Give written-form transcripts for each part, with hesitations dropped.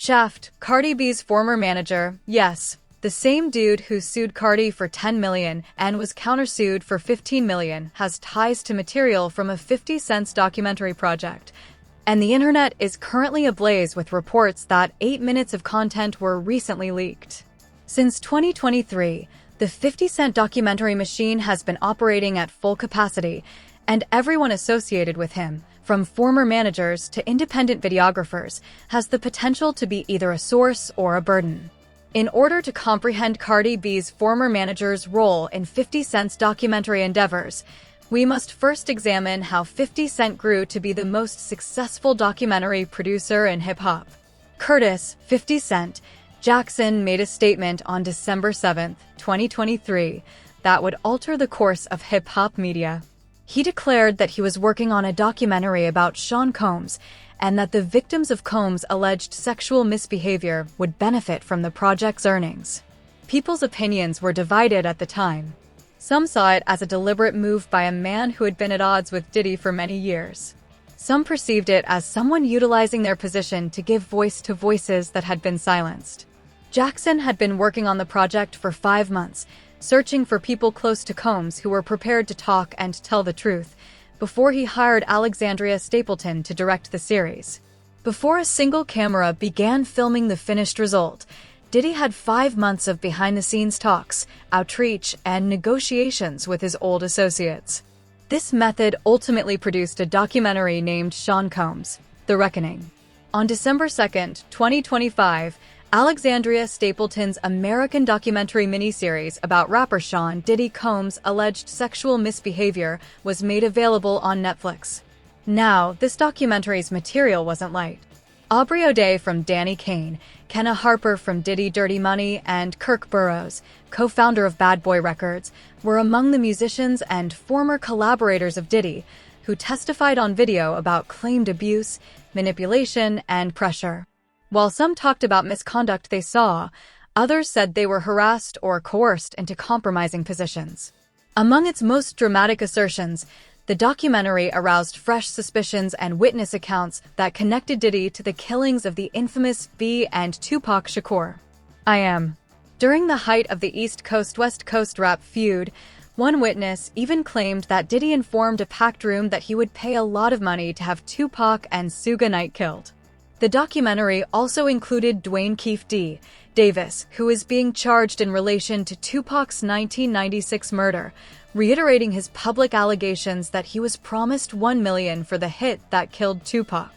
Shaft, Cardi B's former manager, yes, the same dude who sued Cardi for $10 million and was countersued for $15 million, has ties to material from a 50 Cent documentary project. And the internet is currently ablaze with reports that 8 minutes of content were recently leaked. Since 2023, the 50 Cent documentary machine has been operating at full capacity, and everyone associated with him, from former managers to independent videographers, has the potential to be either a source or a burden. In order to comprehend Cardi B's former manager's role in 50 Cent's documentary endeavors, we must first examine how 50 Cent grew to be the most successful documentary producer in hip-hop. Curtis, 50 Cent, Jackson made a statement on December 7, 2023, that would alter the course of hip-hop media. He declared that he was working on a documentary about Sean Combs and that the victims of Combs' alleged sexual misbehavior would benefit from the project's earnings. People's opinions were divided at the time. Some saw it as a deliberate move by a man who had been at odds with Diddy for many years. Some perceived it as someone utilizing their position to give voice to voices that had been silenced. Jackson had been working on the project for 5 months, searching for people close to Combs who were prepared to talk and tell the truth, before he hired Alexandria Stapleton to direct the series. Before a single camera began filming the finished result, Diddy had 5 months of behind-the-scenes talks, outreach, and negotiations with his old associates. This method ultimately produced a documentary named Sean Combs, The Reckoning. On December 2, 2025, Alexandria Stapleton's American documentary miniseries about rapper Sean Diddy Combs' alleged sexual misbehavior was made available on Netflix. Now, this documentary's material wasn't light. Aubrey O'Day from Danny Kane, Kenna Harper from Diddy Dirty Money, and Kirk Burrows, co-founder of Bad Boy Records, were among the musicians and former collaborators of Diddy, who testified on video about claimed abuse, manipulation, and pressure. While some talked about misconduct they saw, others said they were harassed or coerced into compromising positions. Among its most dramatic assertions, the documentary aroused fresh suspicions and witness accounts that connected Diddy to the killings of the infamous B and Tupac Shakur. During the height of the East Coast-West Coast rap feud, one witness even claimed that Diddy informed a packed room that he would pay a lot of money to have Tupac and Suge Knight killed. The documentary also included Dwayne Keefe D. Davis, who is being charged in relation to Tupac's 1996 murder, reiterating his public allegations that he was promised $1 million for the hit that killed Tupac.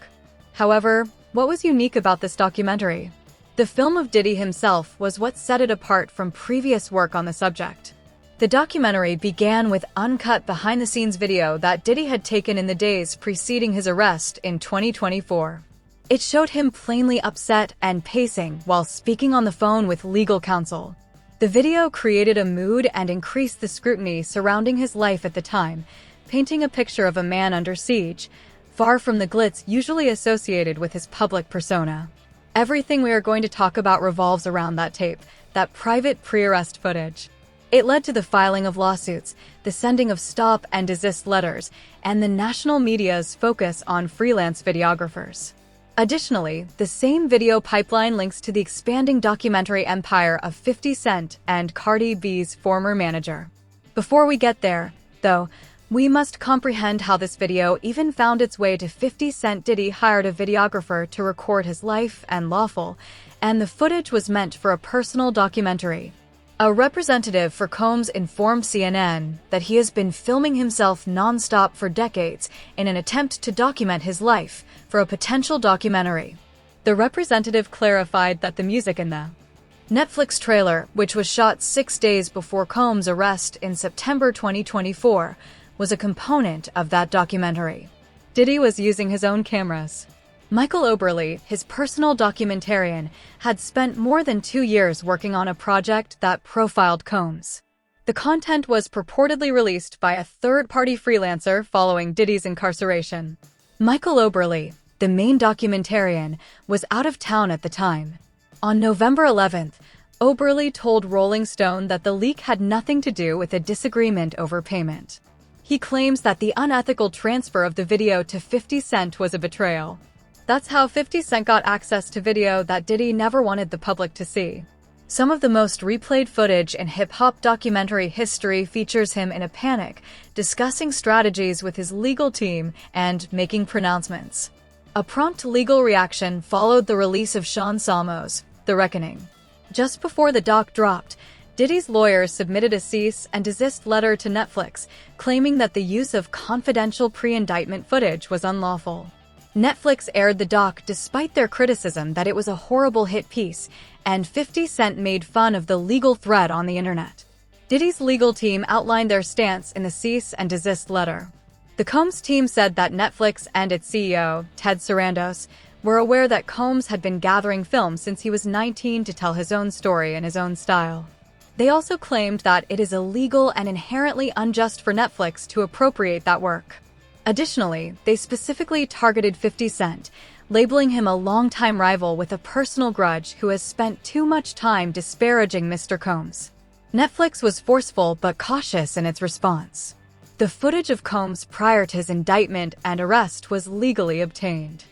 However, what was unique about this documentary? The film of Diddy himself was what set it apart from previous work on the subject. The documentary began with uncut behind-the-scenes video that Diddy had taken in the days preceding his arrest in 2024. It showed him plainly upset and pacing while speaking on the phone with legal counsel. The video created a mood and increased the scrutiny surrounding his life at the time, painting a picture of a man under siege, far from the glitz usually associated with his public persona. Everything we are going to talk about revolves around that tape, that private pre-arrest footage. It led to the filing of lawsuits, the sending of stop and desist letters, and the national media's focus on freelance videographers. Additionally, the same video pipeline links to the expanding documentary empire of 50 Cent and Cardi B's former manager. Before we get there, though, we must comprehend how this video even found its way to 50 Cent. Diddy hired a videographer to record his life and lawful, and the footage was meant for a personal documentary. A representative for Combs informed CNN that he has been filming himself non-stop for decades in an attempt to document his life for a potential documentary. The representative clarified that the music in the Netflix trailer, which was shot 6 days before Combs' arrest in September 2024, was a component of that documentary. Diddy was using his own cameras. Michael Oberle, his personal documentarian, had spent more than 2 years working on a project that profiled Combs. The content was purportedly released by a third-party freelancer following Diddy's incarceration. Michael Oberle, the main documentarian, was out of town at the time. On November 11th, Oberle told Rolling Stone that the leak had nothing to do with a disagreement over payment. He claims that the unethical transfer of the video to 50 Cent was a betrayal. That's how 50 Cent got access to video that Diddy never wanted the public to see. Some of the most replayed footage in hip-hop documentary history features him in a panic, discussing strategies with his legal team and making pronouncements. A prompt legal reaction followed the release of Sean Salmo's The Reckoning. Just before the doc dropped, Diddy's lawyers submitted a cease and desist letter to Netflix, claiming that the use of confidential pre-indictment footage was unlawful. Netflix aired the doc despite their criticism that it was a horrible hit piece, and 50 Cent made fun of the legal thread on the internet. Diddy's legal team outlined their stance in the cease and desist letter. The Combs team said that Netflix and its CEO, Ted Sarandos, were aware that Combs had been gathering film since he was 19 to tell his own story in his own style. They also claimed that it is illegal and inherently unjust for Netflix to appropriate that work. Additionally, they specifically targeted 50 Cent, labeling him a longtime rival with a personal grudge who has spent too much time disparaging Mr. Combs. Netflix was forceful but cautious in its response. The footage of Combs prior to his indictment and arrest was legally obtained.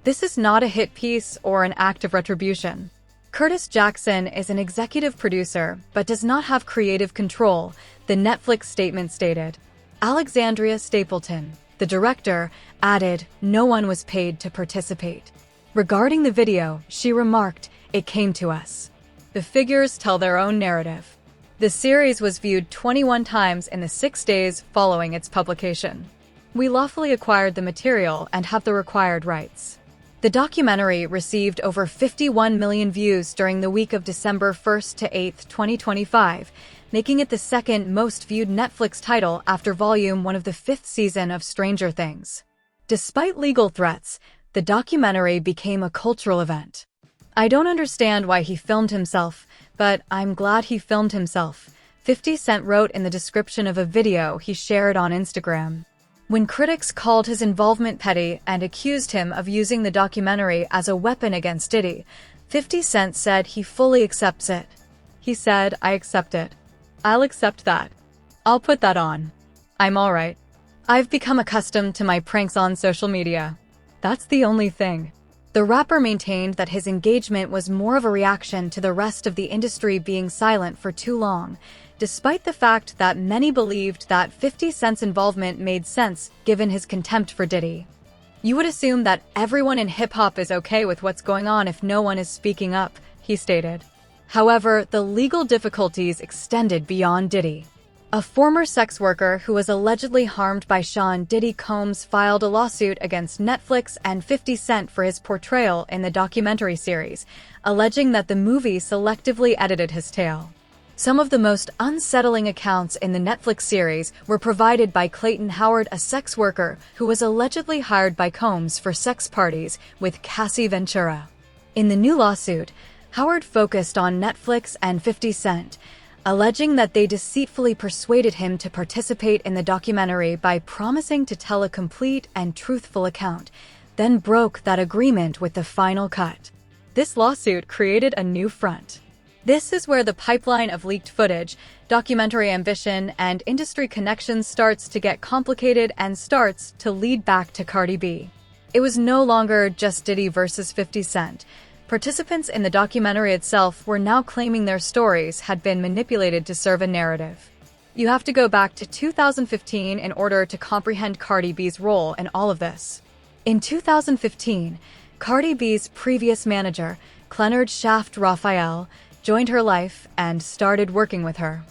This is not a hit piece or an act of retribution. Curtis Jackson is an executive producer but does not have creative control, the Netflix statement stated. Alexandria Stapleton, the director, added, "No one was paid to participate." Regarding the video, she remarked, "It came to us." The figures tell their own narrative. The series was viewed 21 times in the 6 days following its publication. We lawfully acquired the material and have the required rights. The documentary received over 51 million views during the week of December 1st to 8th, 2025, making it the second most viewed Netflix title after Volume 1 of the 5th season of Stranger Things. Despite legal threats, the documentary became a cultural event. "I don't understand why he filmed himself, but I'm glad he filmed himself," 50 Cent wrote in the description of a video he shared on Instagram. When critics called his involvement petty and accused him of using the documentary as a weapon against Diddy, 50 Cent said he fully accepts it. He said, "I accept it. I'll accept that. I'll put that on. I'm alright. I've become accustomed to my pranks on social media. That's the only thing." The rapper maintained that his engagement was more of a reaction to the rest of the industry being silent for too long, despite the fact that many believed that 50 Cent's involvement made sense given his contempt for Diddy. "You would assume that everyone in hip-hop is okay with what's going on if no one is speaking up," he stated. However, the legal difficulties extended beyond Diddy. A former sex worker who was allegedly harmed by Sean Diddy Combs filed a lawsuit against Netflix and 50 Cent for his portrayal in the documentary series, alleging that the movie selectively edited his tale. Some of the most unsettling accounts in the Netflix series were provided by Clayton Howard, a sex worker who was allegedly hired by Combs for sex parties with Cassie Ventura. In the new lawsuit, Howard focused on Netflix and 50 Cent, alleging that they deceitfully persuaded him to participate in the documentary by promising to tell a complete and truthful account, then broke that agreement with the final cut. This lawsuit created a new front. This is where the pipeline of leaked footage, documentary ambition, and industry connections starts to get complicated and starts to lead back to Cardi B. It was no longer just Diddy versus 50 Cent. Participants in the documentary itself were now claiming their stories had been manipulated to serve a narrative. You have to go back to 2015 in order to comprehend Cardi B's role in all of this. In 2015, Cardi B's previous manager, Clenard Shaft Raphael, joined her life and started working with her.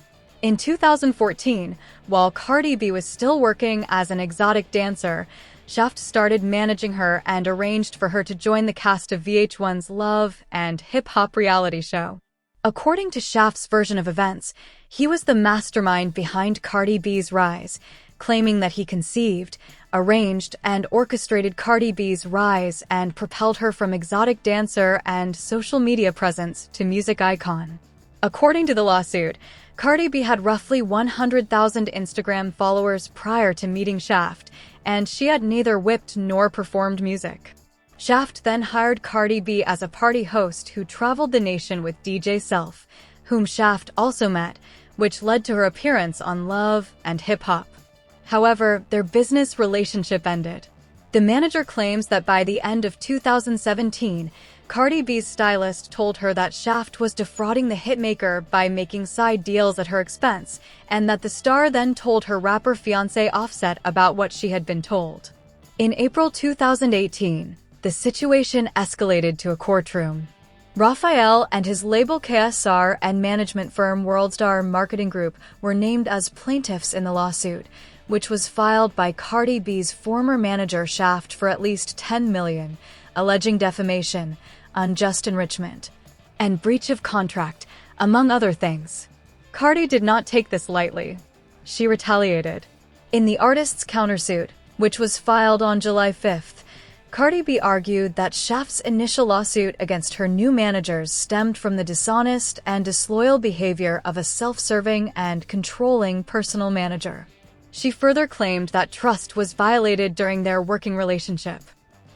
In 2014, while Cardi B was still working as an exotic dancer, Shaft started managing her and arranged for her to join the cast of VH1's Love and Hip Hop reality show. According to Shaft's version of events, he was the mastermind behind Cardi B's rise, claiming that he conceived, arranged, and orchestrated Cardi B's rise and propelled her from exotic dancer and social media presence to music icon. According to the lawsuit, Cardi B had roughly 100,000 Instagram followers prior to meeting Shaft, and she had neither whipped nor performed music. Shaft then hired Cardi B as a party host who traveled the nation with DJ Self, whom Shaft also met, which led to her appearance on Love and Hip Hop. However, their business relationship ended. The manager claims that by the end of 2017, Cardi B's stylist told her that Shaft was defrauding the hitmaker by making side deals at her expense, and that the star then told her rapper fiancé Offset about what she had been told. In April 2018, the situation escalated to a courtroom. Raphael and his label KSR and management firm WorldStar Marketing Group were named as plaintiffs in the lawsuit, which was filed by Cardi B's former manager Shaft for at least $10 million, alleging defamation, unjust enrichment, and breach of contract, among other things. Cardi did not take this lightly. She retaliated. In the artist's countersuit, which was filed on July 5th, Cardi B argued that Shaft's initial lawsuit against her new managers stemmed from the dishonest and disloyal behavior of a self-serving and controlling personal manager. She further claimed that trust was violated during their working relationship.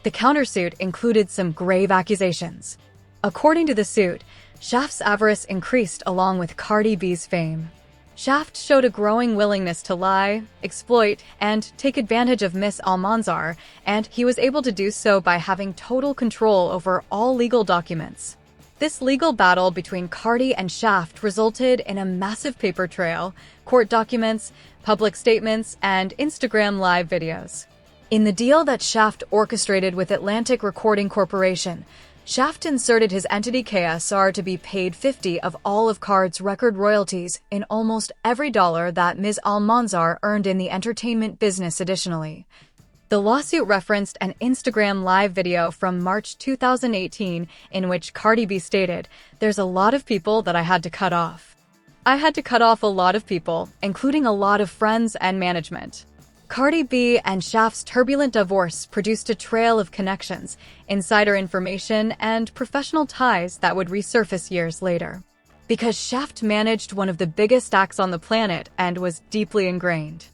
The countersuit included some grave accusations. According to the suit, Shaft's avarice increased along with Cardi B's fame. Shaft showed a growing willingness to lie, exploit, and take advantage of Miss Almanzar, and he was able to do so by having total control over all legal documents. This legal battle between Cardi and Shaft resulted in a massive paper trail, court documents, public statements, and Instagram live videos. In the deal that Shaft orchestrated with Atlantic Recording Corporation, Shaft inserted his entity KSR to be paid 50% of all of Cardi's record royalties in almost every dollar that Ms. Almanzar earned in the entertainment business additionally. The lawsuit referenced an Instagram live video from March 2018 in which Cardi B stated, "There's a lot of people that I had to cut off. I had to cut off a lot of people, including a lot of friends and management." Cardi B and Shaft's turbulent divorce produced a trail of connections, insider information, and professional ties that would resurface years later. Because Shaft managed one of the biggest acts on the planet and was deeply ingrained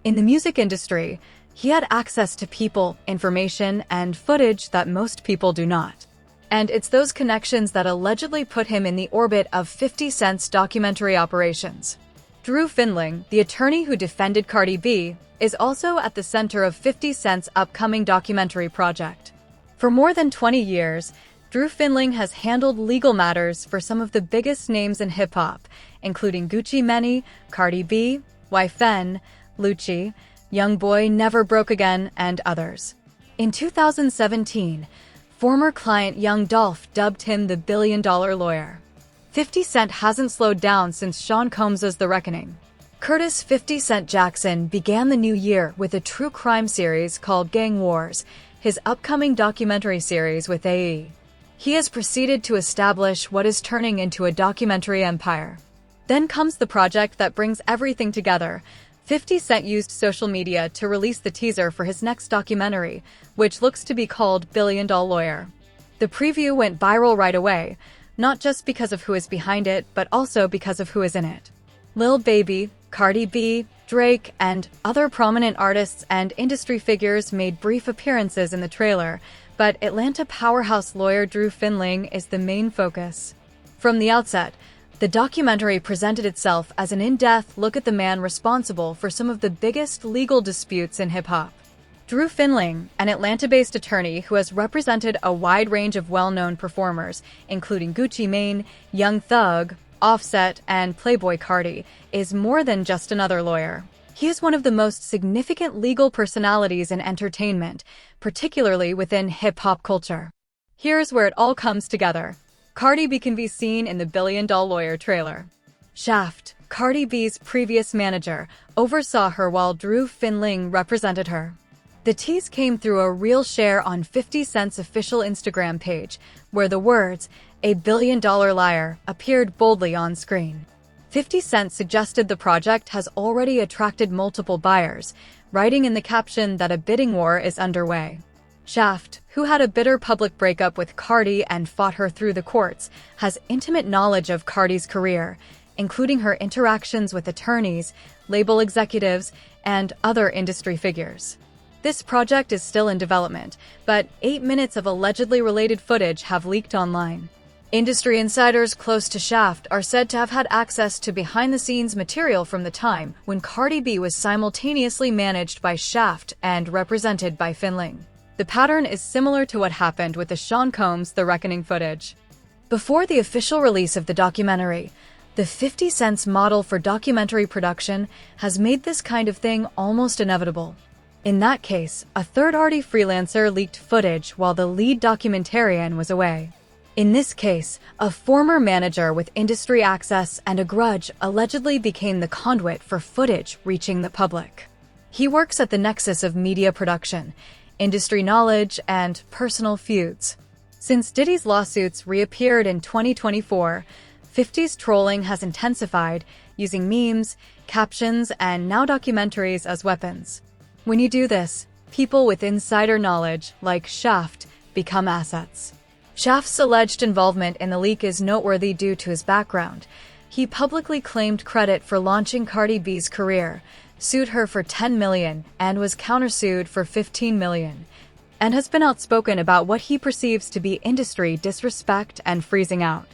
in the music industry, he had access to people, information, and footage that most people do not. And it's those connections that allegedly put him in the orbit of 50 Cent's documentary operations. Drew Findling, the attorney who defended Cardi B, is also at the center of 50 Cent's upcoming documentary project. For more than 20 years, Drew Findling has handled legal matters for some of the biggest names in hip-hop, including Gucci Mane, Cardi B, YFN, Lucci, Youngboy Never Broke Again, and others. In 2017, former client Young Dolph dubbed him the billion-dollar lawyer. 50 Cent hasn't slowed down since Sean Combs' The Reckoning. Curtis 50 Cent Jackson began the new year with a true crime series called Gang Wars, his upcoming documentary series with AE. He has proceeded to establish what is turning into a documentary empire. Then comes the project that brings everything together. 50 Cent used social media to release the teaser for his next documentary, which looks to be called Billion Dollar Lawyer. The preview went viral right away, not just because of who is behind it, but also because of who is in it. Lil Baby, Cardi B, Drake, and other prominent artists and industry figures made brief appearances in the trailer, but Atlanta powerhouse lawyer Drew Findling is the main focus. From the outset, the documentary presented itself as an in-depth look at the man responsible for some of the biggest legal disputes in hip-hop. Drew Findling, an Atlanta-based attorney who has represented a wide range of well-known performers, including Gucci Mane, Young Thug, Offset, and Playboy Cardi, is more than just another lawyer. He is one of the most significant legal personalities in entertainment, particularly within hip-hop culture. Here's where it all comes together. Cardi B can be seen in the Billion Dollar Lawyer trailer. Shaft, Cardi B's previous manager, oversaw her while Drew Findling represented her. The tease came through a reel share on 50 Cent's official Instagram page, where the words, "A billion-dollar liar," appeared boldly on screen. 50 Cent suggested the project has already attracted multiple buyers, writing in the caption that a bidding war is underway. Shaft, who had a bitter public breakup with Cardi and fought her through the courts, has intimate knowledge of Cardi's career, including her interactions with attorneys, label executives, and other industry figures. This project is still in development, but 8 minutes of allegedly related footage have leaked online. Industry insiders close to Shaft are said to have had access to behind-the-scenes material from the time when Cardi B was simultaneously managed by Shaft and represented by Finling. The pattern is similar to what happened with the Sean Combs' The Reckoning footage. Before the official release of the documentary, the 50 Cent's model for documentary production has made this kind of thing almost inevitable. In that case, a third-party freelancer leaked footage while the lead documentarian was away. In this case, a former manager with industry access and a grudge allegedly became the conduit for footage reaching the public. He works at the nexus of media production, industry knowledge, and personal feuds. Since Diddy's lawsuits reappeared in 2024, 50's trolling has intensified, using memes, captions, and now documentaries as weapons. When you do this, people with insider knowledge, like Shaft, become assets. Shaft's alleged involvement in the leak is noteworthy due to his background. He publicly claimed credit for launching Cardi B's career, sued her for $10 million, and was countersued for $15 million, and has been outspoken about what he perceives to be industry disrespect and freezing out.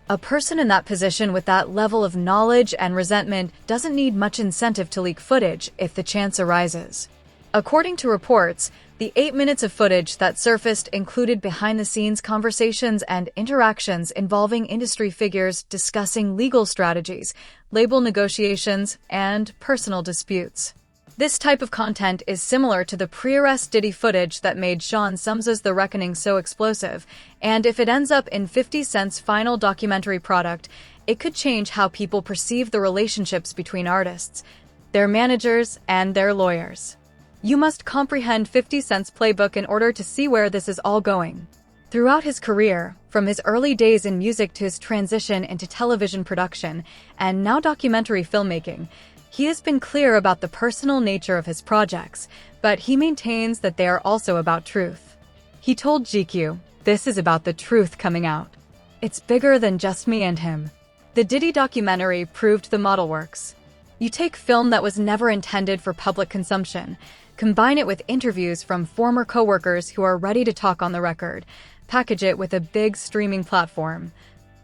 A person in that position with that level of knowledge and resentment doesn't need much incentive to leak footage if the chance arises. According to reports, the 8 minutes of footage that surfaced included behind-the-scenes conversations and interactions involving industry figures discussing legal strategies, label negotiations, and personal disputes. This type of content is similar to the pre-arrest Diddy footage that made Sean Combs' The Reckoning so explosive, and if it ends up in 50 Cent's final documentary product, it could change how people perceive the relationships between artists, their managers, and their lawyers. You must comprehend 50 Cent's playbook in order to see where this is all going. Throughout his career, from his early days in music to his transition into television production, and now documentary filmmaking, he has been clear about the personal nature of his projects, but he maintains that they are also about truth. He told GQ, "This is about the truth coming out. It's bigger than just me and him." The Diddy documentary proved the model works. You take film that was never intended for public consumption, combine it with interviews from former coworkers who are ready to talk on the record, package it with a big streaming platform,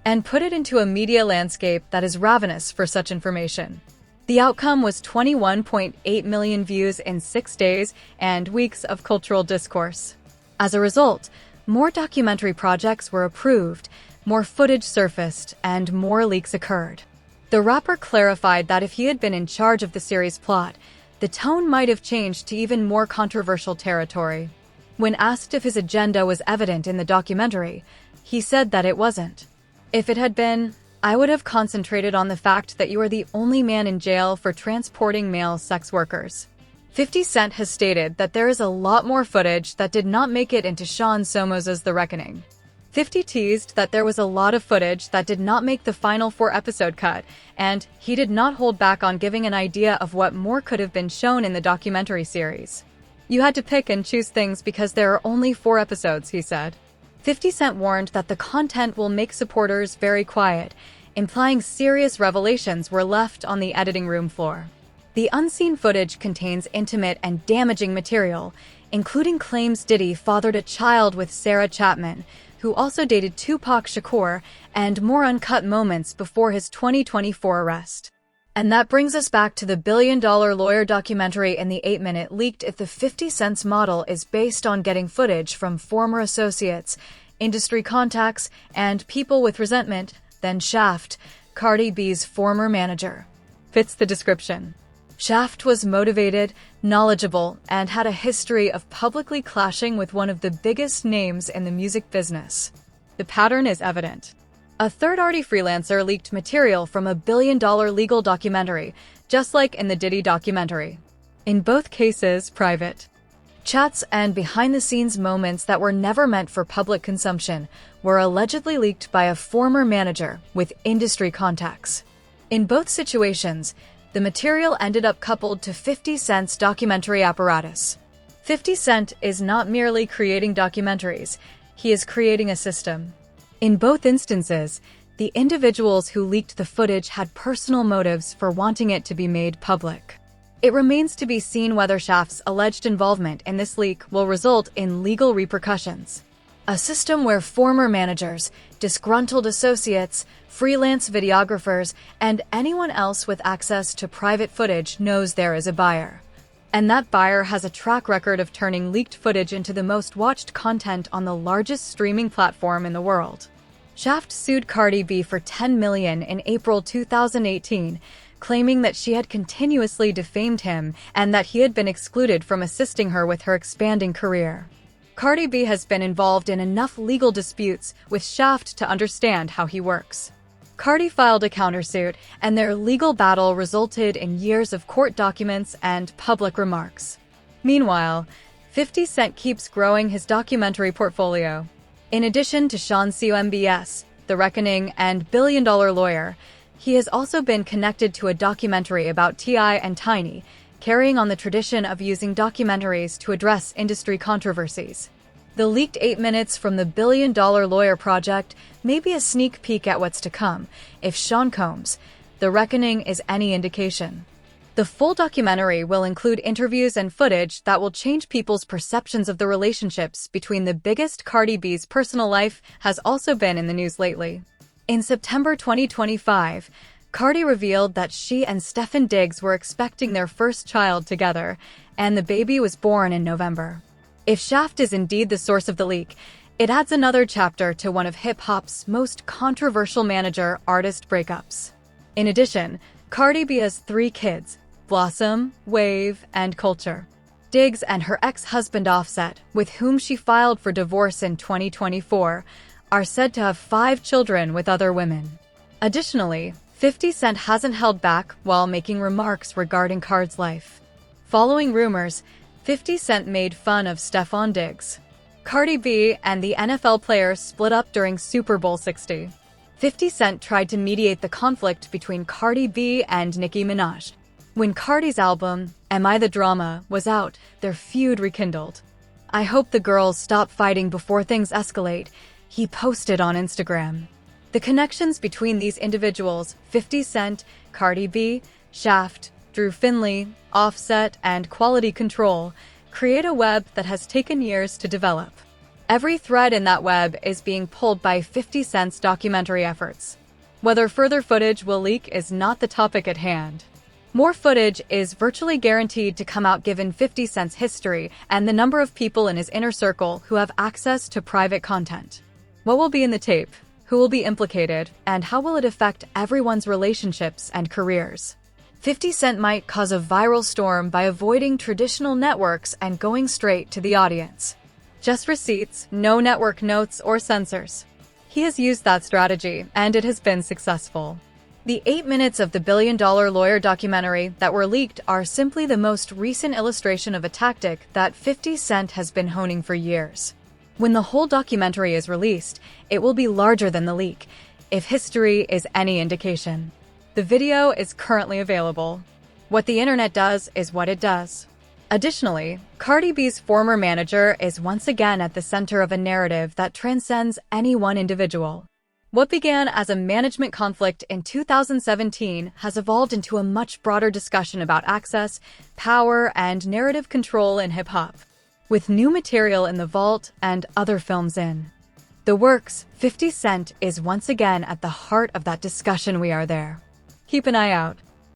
and put it into a media landscape that is ravenous for such information. The outcome was 21.8 million views in 6 days and weeks of cultural discourse. As a result, more documentary projects were approved, more footage surfaced, and more leaks occurred. The rapper clarified that if he had been in charge of the series' plot, the tone might have changed to even more controversial territory. When asked if his agenda was evident in the documentary, he said that it wasn't. "If it had been, I would have concentrated on the fact that you are the only man in jail for transporting male sex workers." 50 Cent has stated that there is a lot more footage that did not make it into Sean Combs' The Reckoning. 50 teased that there was a lot of footage that did not make the final 4-episode cut, and he did not hold back on giving an idea of what more could have been shown in the documentary series. "You had to pick and choose things because there are only 4 episodes," he said. 50 Cent warned that the content will make supporters very quiet, implying serious revelations were left on the editing room floor. The unseen footage contains intimate and damaging material, including claims Diddy fathered a child with Sarah Chapman, who also dated Tupac Shakur, and more uncut moments before his 2024 arrest. And that brings us back to the billion-dollar lawyer documentary in the 8-minute leaked if the 50 Cent's model is based on getting footage from former associates, industry contacts, and people with resentment, then Shaft, Cardi B's former manager, fits the description. Shaft was motivated, knowledgeable, and had a history of publicly clashing with one of the biggest names in the music business. The pattern is evident. A third-party freelancer leaked material from a billion-dollar legal documentary, just like in the Diddy documentary. In both cases, private. Chats and behind-the-scenes moments that were never meant for public consumption were allegedly leaked by a former manager with industry contacts. In both situations, the material ended up coupled to 50 Cent's documentary apparatus. 50 Cent is not merely creating documentaries, he is creating a system. In both instances, the individuals who leaked the footage had personal motives for wanting it to be made public. It remains to be seen whether Shaft's alleged involvement in this leak will result in legal repercussions. a system where former managers, disgruntled associates, freelance videographers, and anyone else with access to private footage knows there is a buyer. And that buyer has a track record of turning leaked footage into the most watched content on the largest streaming platform in the world. Shaft sued Cardi B for $10 million in April 2018, claiming that she had continuously defamed him and that he had been excluded from assisting her with her expanding career. Cardi B has been involved in enough legal disputes with Shaft to understand how he works. Cardi filed a countersuit, and their legal battle resulted in years of court documents and public remarks. Meanwhile, 50 Cent keeps growing his documentary portfolio. In addition to Sean COMBS, The Reckoning, and Billion Dollar Lawyer, he has also been connected to a documentary about T.I. and Tiny, carrying on the tradition of using documentaries to address industry controversies. The leaked 8 minutes from the Billion Dollar Lawyer project may be a sneak peek at what's to come, if Sean Combs' The Reckoning is any indication. The full documentary will include interviews and footage that will change people's perceptions of the relationships between the biggest. Cardi B's personal life has also been in the news lately. In September 2025, Cardi revealed that she and Stefan Diggs were expecting their first child together, and the baby was born in November. If Shaft is indeed the source of the leak, it adds another chapter to one of hip-hop's most controversial manager-artist breakups. In addition, Cardi B has 3 kids: Blossom, Wave, and Culture. Diggs and her ex-husband Offset, with whom she filed for divorce in 2024, are said to have 5 children with other women. Additionally, 50 Cent hasn't held back while making remarks regarding Cardi's life. Following rumors, 50 Cent made fun of Stefan Diggs. Cardi B and the NFL player split up during Super Bowl 60. 50 Cent tried to mediate the conflict between Cardi B and Nicki Minaj. When Cardi's album, Am I the Drama, was out, their feud rekindled. "I hope the girls stop fighting before things escalate," he posted on Instagram. The connections between these individuals, 50 Cent, Cardi B, Shaft, Drew Finley, Offset, and Quality Control, create a web that has taken years to develop. Every thread in that web is being pulled by 50 Cent's documentary efforts. Whether further footage will leak is not the topic at hand. More footage is virtually guaranteed to come out given 50 Cent's history and the number of people in his inner circle who have access to private content. What will be in the tape? Who will be implicated? And how will it affect everyone's relationships and careers? 50 Cent might cause a viral storm by avoiding traditional networks and going straight to the audience. Just receipts, no network notes or censors. He has used that strategy, and it has been successful. The 8 minutes of the Billion Dollar Lawyer documentary that were leaked are simply the most recent illustration of a tactic that 50 Cent has been honing for years. When the whole documentary is released, it will be larger than the leak, if history is any indication. The video is currently available. What the internet does is what it does. Additionally, Cardi B's former manager is once again at the center of a narrative that transcends any one individual. What began as a management conflict in 2017 has evolved into a much broader discussion about access, power, and narrative control in hip-hop. With new material in the vault and other films in the works, 50 Cent is once again at the heart of that discussion. We are there. Keep an eye out.